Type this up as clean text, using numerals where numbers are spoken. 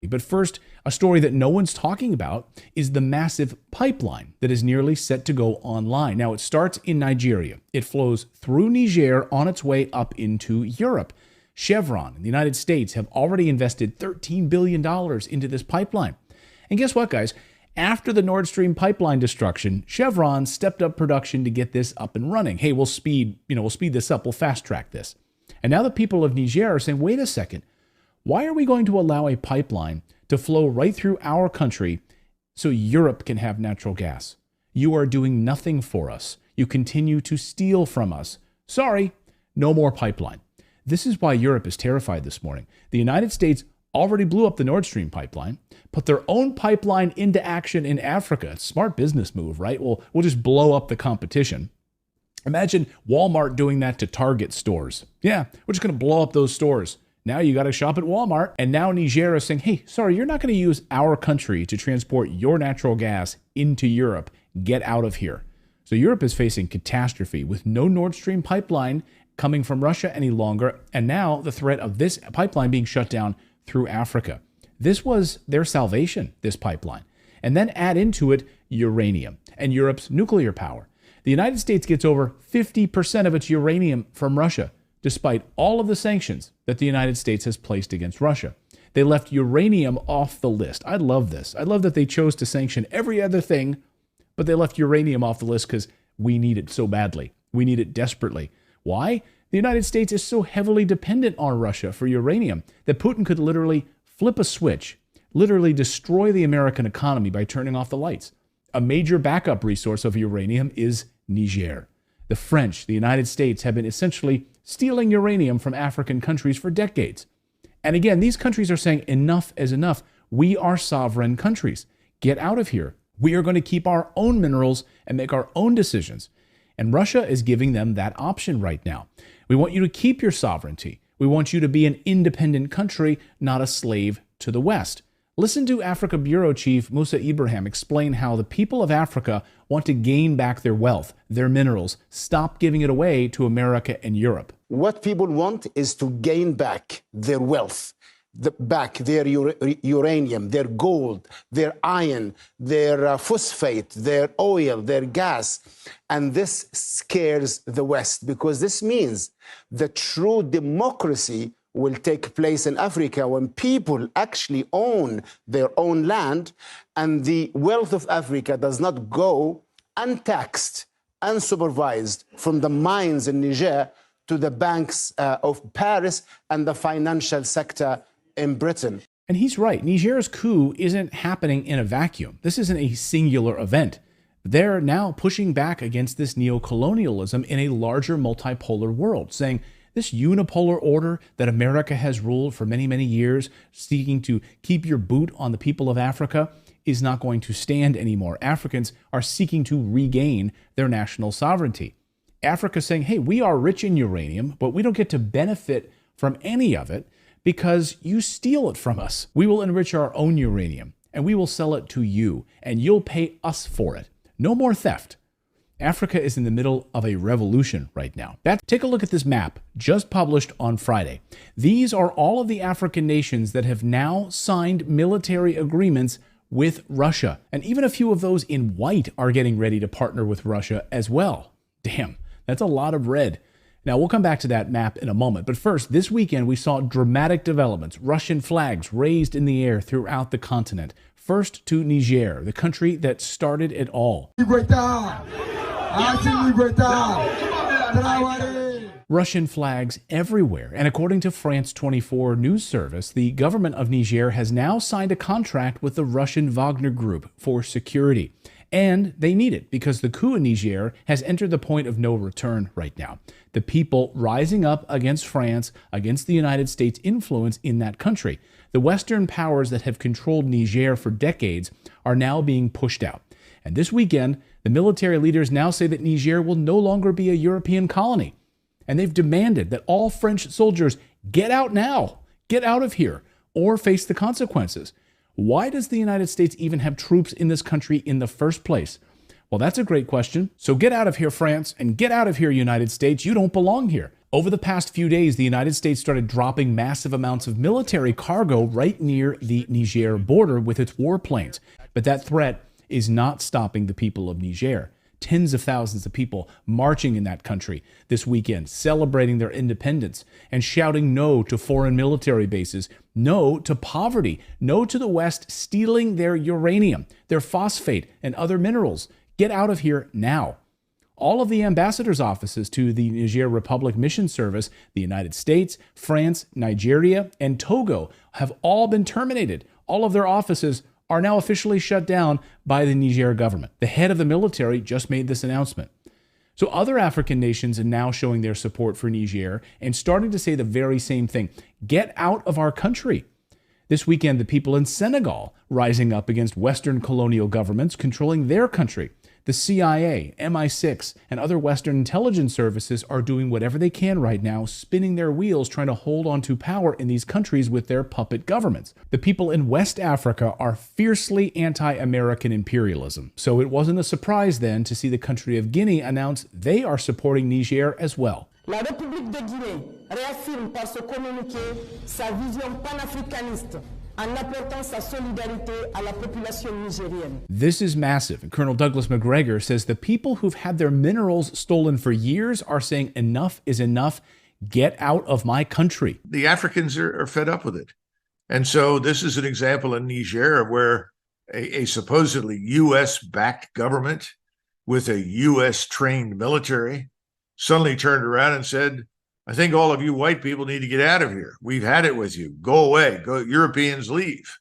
But first, a story that no one's talking about is the massive pipeline that is nearly set to go online. Now, it starts in Nigeria. It flows through Niger on its way up into Europe. Chevron and the United States have already invested $13 billion into this pipeline. And guess what, guys? After the Nord Stream pipeline destruction, Chevron stepped up production to get this up and running. Hey, we'll speed this up. We'll fast track this. And now the people of Niger are saying, wait a second. Why are we going to allow a pipeline to flow right through our country so Europe can have natural gas? You are doing nothing for us. You continue to steal from us. Sorry, no more pipeline. This is why Europe is terrified this morning. The United States already blew up the Nord Stream pipeline, put their own pipeline into action in Africa. It's a smart business move, right? We'll just blow up the competition. Imagine Walmart doing that to Target stores. Yeah, we're just going to blow up those stores. Now you got to shop at Walmart. And now Niger is saying, hey, sorry, you're not going to use our country to transport your natural gas into Europe. Get out of here. So Europe is facing catastrophe with no Nord Stream pipeline coming from Russia any longer. And now the threat of this pipeline being shut down through Africa. This was their salvation, this pipeline. And then add into it uranium and Europe's nuclear power. The United States gets over 50% of its uranium from Russia, despite all of the sanctions that the United States has placed against Russia. They left uranium off the list. I love this. I love that they chose to sanction every other thing, but they left uranium off the list because we need it so badly. We need it desperately. Why? The United States is so heavily dependent on Russia for uranium that Putin could literally flip a switch, literally destroy the American economy by turning off the lights. A major backup resource of uranium is Niger. The French, the United States, have been essentially stealing uranium from African countries for decades. And again, these countries are saying enough is enough. We are sovereign countries. Get out of here. We are going to keep our own minerals and make our own decisions. And Russia is giving them that option right now. We want you to keep your sovereignty. We want you to be an independent country, not a slave to the West. Listen to Africa Bureau Chief Musa Ibrahim explain how the people of Africa want to gain back their wealth, their minerals, stop giving it away to America and Europe. What people want is to gain back their wealth, back their uranium, their gold, their iron, their phosphate, their oil, their gas. And this scares the West because this means the true democracy will take place in Africa when people actually own their own land and the wealth of Africa does not go untaxed, unsupervised from the mines in Niger to the banks of Paris and the financial sector in Britain. And he's right. Niger's coup isn't happening in a vacuum. This isn't a singular event. They're now pushing back against this neocolonialism in a larger multipolar world, saying this unipolar order that America has ruled for many, many years, seeking to keep your boot on the people of Africa, is not going to stand anymore. Africans are seeking to regain their national sovereignty. Africa is saying, hey, we are rich in uranium, but we don't get to benefit from any of it because you steal it from us. We will enrich our own uranium and we will sell it to you and you'll pay us for it. No more theft. Africa is in the middle of a revolution right now. Take a look at this map just published on Friday. These are all of the African nations that have now signed military agreements with Russia. And even a few of those in white are getting ready to partner with Russia as well. Damn, that's a lot of red. Now, we'll come back to that map in a moment. But first, this weekend, we saw dramatic developments. Russian flags raised in the air throughout the continent. First to Niger, the country that started it all. Russian flags everywhere. And according to France 24 news service, the government of Niger has now signed a contract with the Russian Wagner Group for security. And they need it because the coup in Niger has entered the point of no return right now. The people rising up against France, against the United States' influence in that country. The Western powers that have controlled Niger for decades are now being pushed out. And this weekend, the military leaders now say that Niger will no longer be a European colony. And they've demanded that all French soldiers get out now, get out of here, or face the consequences. Why does the United States even have troops in this country in the first place? Well, that's a great question. So get out of here, France, and get out of here, United States. You don't belong here. Over the past few days, the United States started dropping massive amounts of military cargo right near the Niger border with its warplanes. But that threat is not stopping the people of Niger. Tens of thousands of people marching in that country this weekend, celebrating their independence and shouting no to foreign military bases, no to poverty, no to the West stealing their uranium, their phosphate, and other minerals. Get out of here now. All of the ambassadors' offices to the Niger Republic Mission Service, the United States, France, Nigeria, and Togo have all been terminated. All of their offices are now officially shut down by the Niger government. The head of the military just made this announcement. So other African nations are now showing their support for Niger and starting to say the very same thing. Get out of our country. This weekend, the people in Senegal rising up against Western colonial governments controlling their country. The CIA, MI6, and other Western intelligence services are doing whatever they can right now, spinning their wheels, trying to hold on to power in these countries with their puppet governments. The people in West Africa are fiercely anti-American imperialism, so it wasn't a surprise then to see the country of Guinea announce they are supporting Niger as well. La République de Guinée réaffirme par ce communiqué sa vision panafricaniste en apportant sa solidarité à la population nigérienne. This is massive, and Colonel Douglas McGregor says the people who've had their minerals stolen for years are saying enough is enough. Get out of my country. The Africans are fed up with it. And so this is an example in Niger of where a supposedly U.S.-backed government with a U.S.-trained military suddenly turned around and said, I think all of you white people need to get out of here. We've had it with you. Go away. Go, Europeans leave.